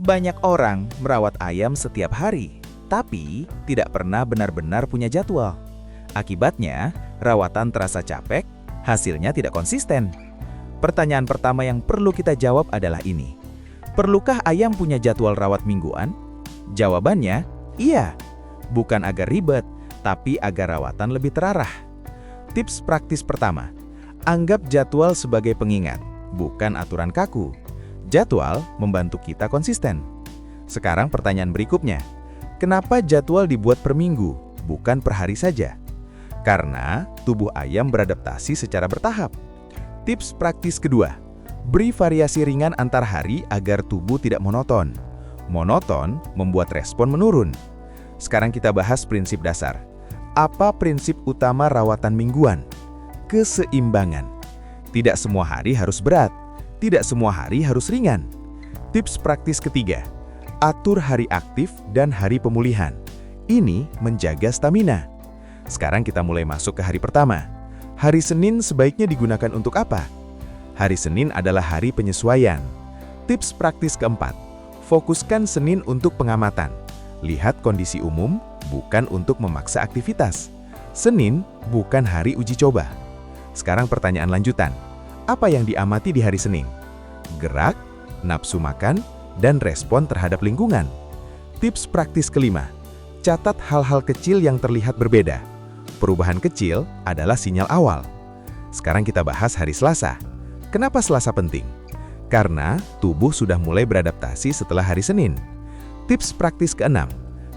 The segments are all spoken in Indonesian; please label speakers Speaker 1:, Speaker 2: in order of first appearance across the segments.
Speaker 1: Banyak orang merawat ayam setiap hari, tapi tidak pernah benar-benar punya jadwal. Akibatnya, rawatan terasa capek, hasilnya tidak konsisten. Pertanyaan pertama yang perlu kita jawab adalah ini. Perlukah ayam punya jadwal rawat mingguan? Jawabannya, iya. Bukan agar ribet, tapi agar rawatan lebih terarah. Tips praktis pertama, anggap jadwal sebagai pengingat, bukan aturan kaku. Jadwal membantu kita konsisten. Sekarang pertanyaan berikutnya, kenapa jadwal dibuat per minggu, bukan per hari saja? Karena tubuh ayam beradaptasi secara bertahap. Tips praktis kedua, beri variasi ringan antar hari agar tubuh tidak monoton. Monoton membuat respon menurun. Sekarang kita bahas prinsip dasar. Apa prinsip utama rawatan mingguan? Keseimbangan. Tidak semua hari harus berat. Tidak semua hari harus ringan. Tips praktis ketiga, atur hari aktif dan hari pemulihan. Ini menjaga stamina. Sekarang kita mulai masuk ke hari pertama. Hari Senin sebaiknya digunakan untuk apa? Hari Senin adalah hari penyesuaian. Tips praktis keempat, fokuskan Senin untuk pengamatan. Lihat kondisi umum, bukan untuk memaksa aktivitas. Senin bukan hari uji coba. Sekarang pertanyaan lanjutan. Apa yang diamati di hari Senin? Gerak, nafsu makan, dan respon terhadap lingkungan. Tips praktis kelima, catat hal-hal kecil yang terlihat berbeda. Perubahan kecil adalah sinyal awal. Sekarang kita bahas hari Selasa. Kenapa Selasa penting? Karena tubuh sudah mulai beradaptasi setelah hari Senin. Tips praktis keenam,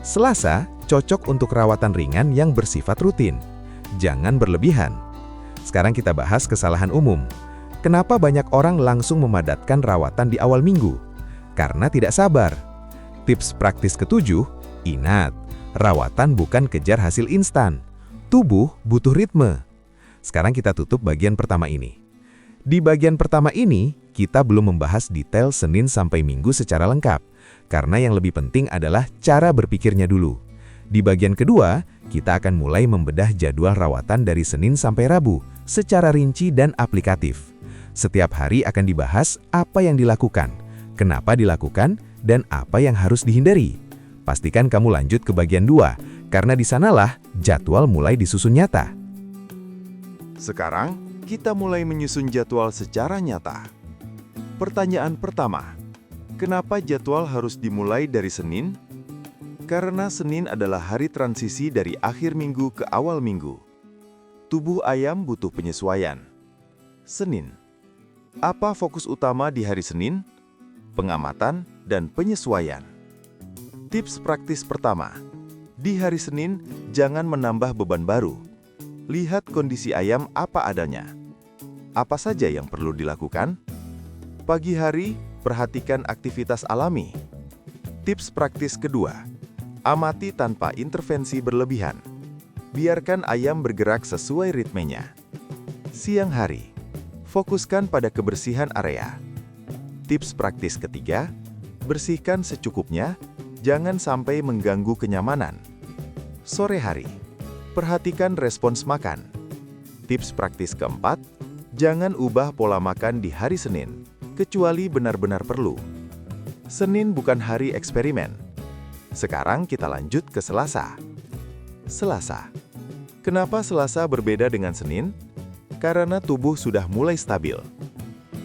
Speaker 1: Selasa cocok untuk rawatan ringan yang bersifat rutin. Jangan berlebihan. Sekarang kita bahas kesalahan umum. Kenapa banyak orang langsung memadatkan rawatan di awal minggu? Karena tidak sabar. Tips praktis ketujuh, ingat, rawatan bukan kejar hasil instan. Tubuh butuh ritme. Sekarang kita tutup bagian pertama ini. Di bagian pertama ini, kita belum membahas detail Senin sampai Minggu secara lengkap, karena yang lebih penting adalah cara berpikirnya dulu. Di bagian kedua, kita akan mulai membedah jadwal rawatan dari Senin sampai Rabu, secara rinci dan aplikatif. Setiap hari akan dibahas apa yang dilakukan, kenapa dilakukan, dan apa yang harus dihindari. Pastikan kamu lanjut ke bagian 2, karena di sanalah jadwal mulai disusun nyata.
Speaker 2: Sekarang, kita mulai menyusun jadwal secara nyata. Pertanyaan pertama, kenapa jadwal harus dimulai dari Senin? Karena Senin adalah hari transisi dari akhir minggu ke awal minggu. Tubuh ayam butuh penyesuaian. Senin. Apa fokus utama di hari Senin? Pengamatan dan penyesuaian. Tips praktis pertama, di hari Senin jangan menambah beban baru. Lihat kondisi ayam apa adanya. Apa saja yang perlu dilakukan? Pagi hari, perhatikan aktivitas alami. Tips praktis kedua, amati tanpa intervensi berlebihan. Biarkan ayam bergerak sesuai ritmenya. Siang hari, fokuskan pada kebersihan area. Tips praktis ketiga, bersihkan secukupnya, jangan sampai mengganggu kenyamanan. Sore hari, perhatikan respons makan. Tips praktis keempat, jangan ubah pola makan di hari Senin, kecuali benar-benar perlu. Senin bukan hari eksperimen. Sekarang kita lanjut ke Selasa. Selasa. Kenapa Selasa berbeda dengan Senin? Karena tubuh sudah mulai stabil.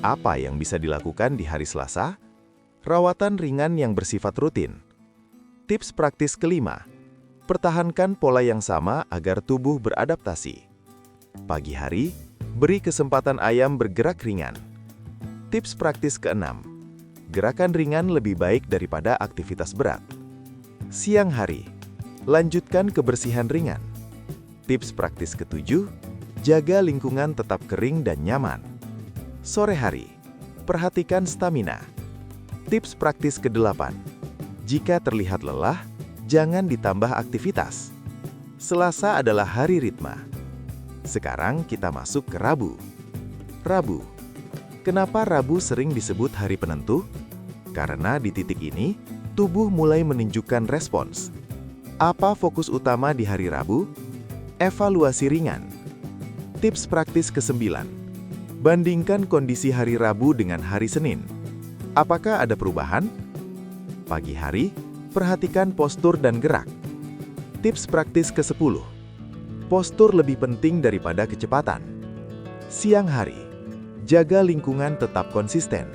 Speaker 2: Apa yang bisa dilakukan di hari Selasa? Rawatan ringan yang bersifat rutin. Tips praktis kelima, pertahankan pola yang sama agar tubuh beradaptasi. Pagi hari, beri kesempatan ayam bergerak ringan. Tips praktis keenam, gerakan ringan lebih baik daripada aktivitas berat. Siang hari, lanjutkan kebersihan ringan. Tips praktis ketujuh, jaga lingkungan tetap kering dan nyaman. Sore hari, perhatikan stamina. Tips praktis ke-8, jika terlihat lelah, jangan ditambah aktivitas. Selasa adalah hari ritma. Sekarang kita masuk ke Rabu. Rabu. Kenapa Rabu sering disebut hari penentu? Karena di titik ini, tubuh mulai menunjukkan respons. Apa fokus utama di hari Rabu? Evaluasi ringan. Tips praktis ke-9. Bandingkan kondisi hari Rabu dengan hari Senin. Apakah ada perubahan? Pagi hari, perhatikan postur dan gerak. Tips praktis ke-10. Postur lebih penting daripada kecepatan. Siang hari, jaga lingkungan tetap konsisten.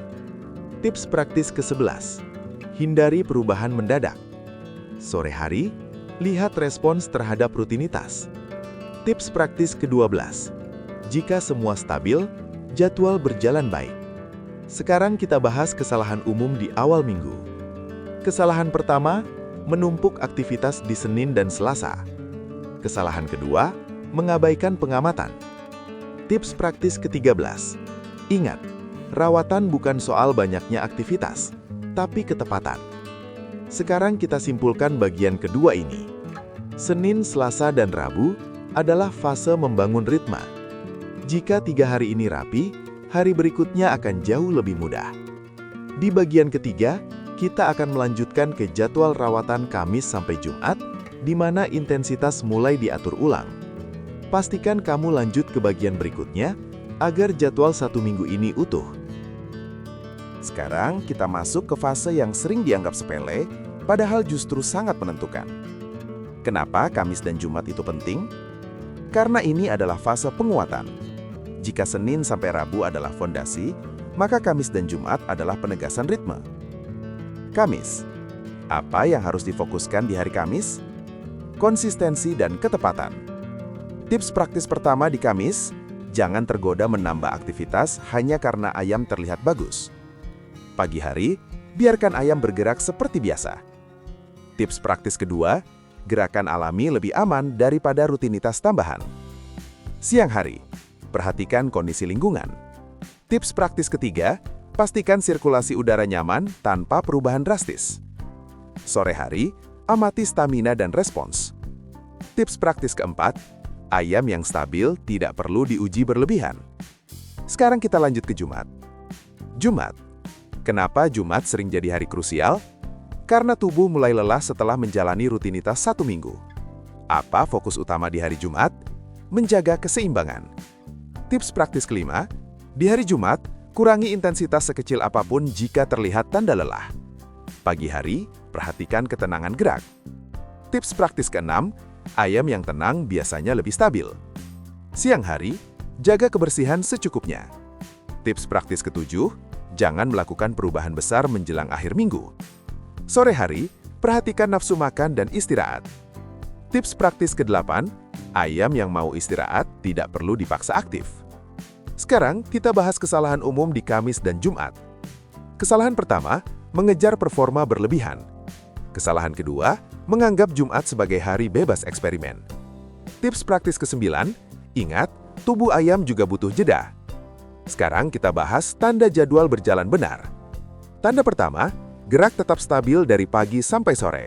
Speaker 2: Tips praktis ke-11. Hindari perubahan mendadak. Sore hari, lihat respons terhadap rutinitas. Tips praktis ke-12. Jika semua stabil, jadwal berjalan baik. Sekarang kita bahas kesalahan umum di awal minggu. Kesalahan pertama, menumpuk aktivitas di Senin dan Selasa. Kesalahan kedua, mengabaikan pengamatan. Tips praktis ke-13. Ingat, rawatan bukan soal banyaknya aktivitas, tapi ketepatan. Sekarang kita simpulkan bagian kedua ini. Senin, Selasa, dan Rabu adalah fase membangun ritme. Jika 3 hari ini rapi, hari berikutnya akan jauh lebih mudah. Di bagian ketiga, kita akan melanjutkan ke jadwal rawatan Kamis sampai Jumat, di mana intensitas mulai diatur ulang. Pastikan kamu lanjut ke bagian berikutnya, agar jadwal 1 minggu ini utuh.
Speaker 1: Sekarang kita masuk ke fase yang sering dianggap sepele, padahal justru sangat menentukan. Kenapa Kamis dan Jumat itu penting? Karena ini adalah fase penguatan. Jika Senin sampai Rabu adalah fondasi, maka Kamis dan Jumat adalah penegasan ritme. Kamis. Apa yang harus difokuskan di hari Kamis? Konsistensi dan ketepatan. Tips praktis pertama di Kamis, jangan tergoda menambah aktivitas hanya karena ayam terlihat bagus. Pagi hari, biarkan ayam bergerak seperti biasa. Tips praktis kedua, gerakan alami lebih aman daripada rutinitas tambahan. Siang hari, perhatikan kondisi lingkungan. Tips praktis ketiga, pastikan sirkulasi udara nyaman tanpa perubahan drastis. Sore hari, amati stamina dan respons. Tips praktis keempat, ayam yang stabil tidak perlu diuji berlebihan. Sekarang kita lanjut ke Jumat. Jumat. Kenapa Jumat sering jadi hari krusial? Karena tubuh mulai lelah setelah menjalani rutinitas 1 minggu. Apa fokus utama di hari Jumat? Menjaga keseimbangan. Tips praktis kelima, di hari Jumat, kurangi intensitas sekecil apapun jika terlihat tanda lelah. Pagi hari, perhatikan ketenangan gerak. Tips praktis keenam, ayam yang tenang biasanya lebih stabil. Siang hari, jaga kebersihan secukupnya. Tips praktis ketujuh, jangan melakukan perubahan besar menjelang akhir minggu. Sore hari, perhatikan nafsu makan dan istirahat. Tips praktis ke-8, ayam yang mau istirahat tidak perlu dipaksa aktif. Sekarang, kita bahas kesalahan umum di Kamis dan Jumat. Kesalahan pertama, mengejar performa berlebihan. Kesalahan kedua, menganggap Jumat sebagai hari bebas eksperimen. Tips praktis ke-9, ingat, tubuh ayam juga butuh jeda. Sekarang kita bahas tanda jadwal berjalan benar. Tanda pertama, gerak tetap stabil dari pagi sampai sore.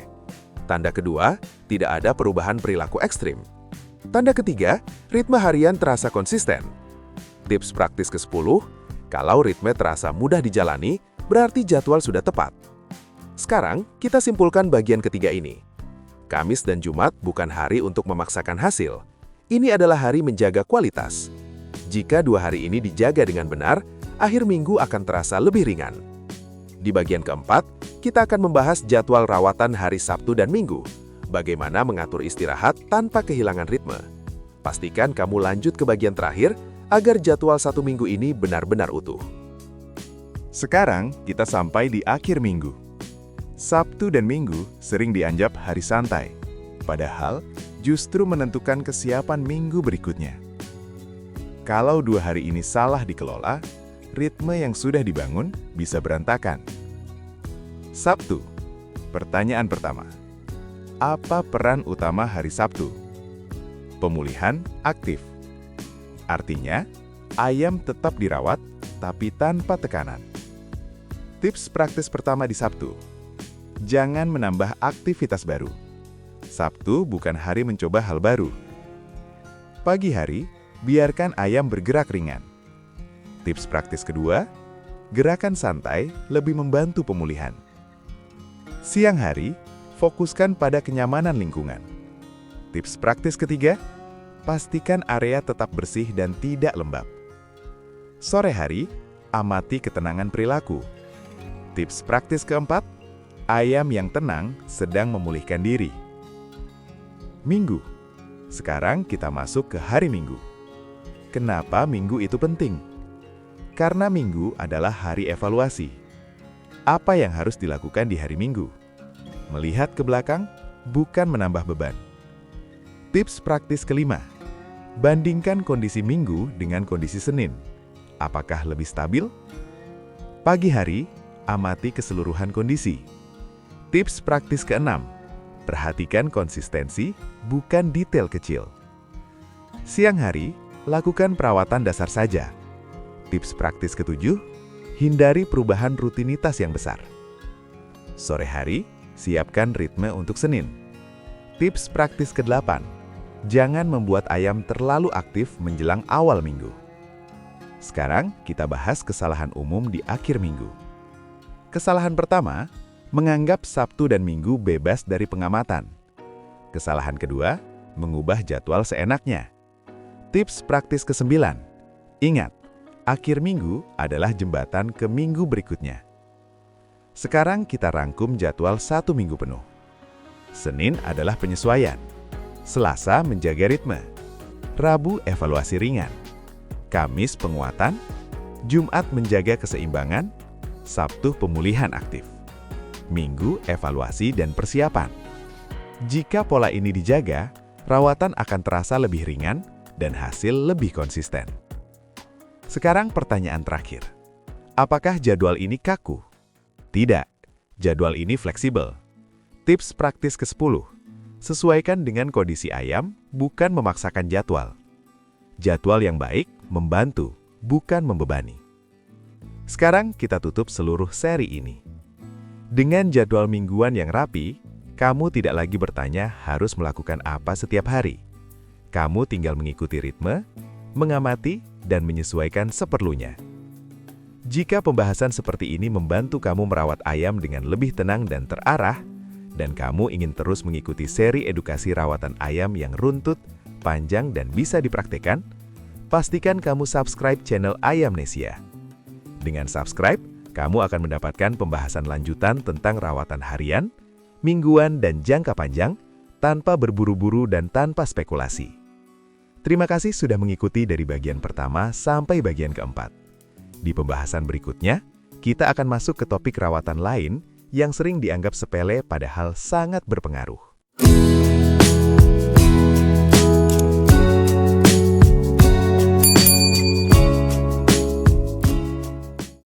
Speaker 1: Tanda kedua, tidak ada perubahan perilaku ekstrim. Tanda ketiga, ritme harian terasa konsisten. Tips praktis ke-10, kalau ritme terasa mudah dijalani, berarti jadwal sudah tepat. Sekarang, kita simpulkan bagian ketiga ini. Kamis dan Jumat bukan hari untuk memaksakan hasil. Ini adalah hari menjaga kualitas. Jika 2 hari ini dijaga dengan benar, akhir minggu akan terasa lebih ringan. Di bagian keempat, kita akan membahas jadwal rawatan hari Sabtu dan Minggu. Bagaimana mengatur istirahat tanpa kehilangan ritme. Pastikan kamu lanjut ke bagian terakhir, agar jadwal 1 minggu ini benar-benar utuh.
Speaker 2: Sekarang, kita sampai di akhir minggu. Sabtu dan Minggu sering dianggap hari santai, padahal justru menentukan kesiapan minggu berikutnya. Kalau 2 hari ini salah dikelola, ritme yang sudah dibangun bisa berantakan. Sabtu. Pertanyaan pertama. Apa peran utama hari Sabtu? Pemulihan aktif. Artinya, ayam tetap dirawat, tapi tanpa tekanan. Tips praktis pertama di Sabtu. Jangan menambah aktivitas baru. Sabtu bukan hari mencoba hal baru. Pagi hari, biarkan ayam bergerak ringan. Tips praktis kedua, gerakan santai lebih membantu pemulihan. Siang hari, fokuskan pada kenyamanan lingkungan. Tips praktis ketiga, pastikan area tetap bersih dan tidak lembab. Sore hari, amati ketenangan perilaku. Tips praktis keempat, Ayam yang tenang sedang memulihkan diri. Minggu. Sekarang kita masuk ke hari Minggu. Kenapa Minggu itu penting? Karena Minggu adalah hari evaluasi. Apa yang harus dilakukan di hari Minggu? Melihat ke belakang, bukan menambah beban. Tips praktis kelima. Bandingkan kondisi Minggu dengan kondisi Senin. Apakah lebih stabil? Pagi hari, amati keseluruhan kondisi. Tips praktis keenam. Perhatikan konsistensi, bukan detail kecil. Siang hari, lakukan perawatan dasar saja. Tips praktis ketujuh, hindari perubahan rutinitas yang besar. Sore hari, siapkan ritme untuk Senin. Tips praktis ke-8, jangan membuat ayam terlalu aktif menjelang awal minggu. Sekarang kita bahas kesalahan umum di akhir minggu. Kesalahan pertama, menganggap Sabtu dan Minggu bebas dari pengamatan. Kesalahan kedua, mengubah jadwal seenaknya. Tips praktis ke-9, ingat, akhir minggu adalah jembatan ke minggu berikutnya. Sekarang kita rangkum jadwal 1 minggu penuh. Senin adalah penyesuaian. Selasa menjaga ritme. Rabu evaluasi ringan. Kamis penguatan. Jumat menjaga keseimbangan. Sabtu pemulihan aktif. Minggu evaluasi dan persiapan. Jika pola ini dijaga, rawatan akan terasa lebih ringan dan hasil lebih konsisten. Sekarang pertanyaan terakhir. Apakah jadwal ini kaku? Tidak, jadwal ini fleksibel. Tips praktis ke-10. Sesuaikan dengan kondisi ayam, bukan memaksakan jadwal. Jadwal yang baik membantu, bukan membebani. Sekarang kita tutup seluruh seri ini. Dengan jadwal mingguan yang rapi, kamu tidak lagi bertanya harus melakukan apa setiap hari. Kamu tinggal mengikuti ritme, mengamati, dan menyesuaikan seperlunya. Jika pembahasan seperti ini membantu kamu merawat ayam dengan lebih tenang dan terarah, dan kamu ingin terus mengikuti seri edukasi rawatan ayam yang runtut, panjang, dan bisa dipraktikkan, pastikan kamu subscribe channel Ayamnesia. Dengan subscribe, kamu akan mendapatkan pembahasan lanjutan tentang rawatan harian, mingguan, dan jangka panjang tanpa berburu-buru dan tanpa spekulasi. Terima kasih sudah mengikuti dari bagian pertama sampai bagian keempat. Di pembahasan berikutnya, kita akan masuk ke topik rawatan lain yang sering dianggap sepele padahal sangat berpengaruh.